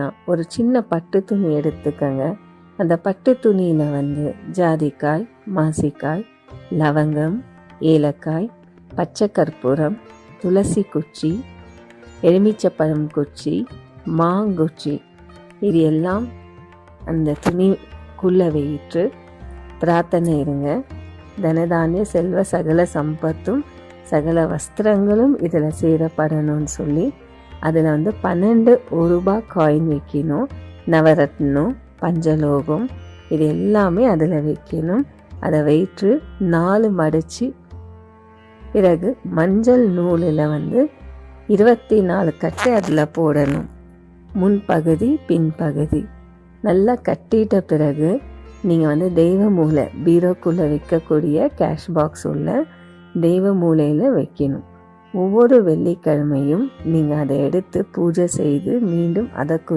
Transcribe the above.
பார்த்தீங்கன்னா ஒரு சின்ன பட்டு துணி எடுத்துக்கங்க. அந்த பட்டு துணியில் ஜாதிக்காய், மாசிக்காய், லவங்கம், ஏலக்காய், பச்சை கற்பூரம், துளசி குச்சி, எலுமிச்சப்பழம் குச்சி, மாங்குச்சி இது எல்லாம் அந்த துணிக்குள்ளே வைத்து பிரார்த்தனை இருங்க. தனதானிய செல்வ சகல சம்பத்தும் சகல வஸ்திரங்களும் இதில் சேரப்படணும்னு சொல்லி அதில் 12 ரூபாய் காயின் வைக்கணும். நவரத்னம், பஞ்சலோகம் இது எல்லாமே அதில் வைக்கணும். அதை வைத்து 4 மடித்து பிறகு மஞ்சள் நூலில் 24 கட்டு அதில் போடணும். முன்பகுதி பின்பகுதி நல்லா கட்டிட்ட பிறகு நீங்கள் தெய்வ மூலை பீரோக்குள்ளே வைக்கக்கூடிய கேஷ் பாக்ஸ் உள்ள தெய்வ மூலையில் வைக்கணும். ஒவ்வொரு வெள்ளிக்கிழமையும் நீங்கள் அதை எடுத்து பூஜை செய்து மீண்டும் அதற்குள்ளே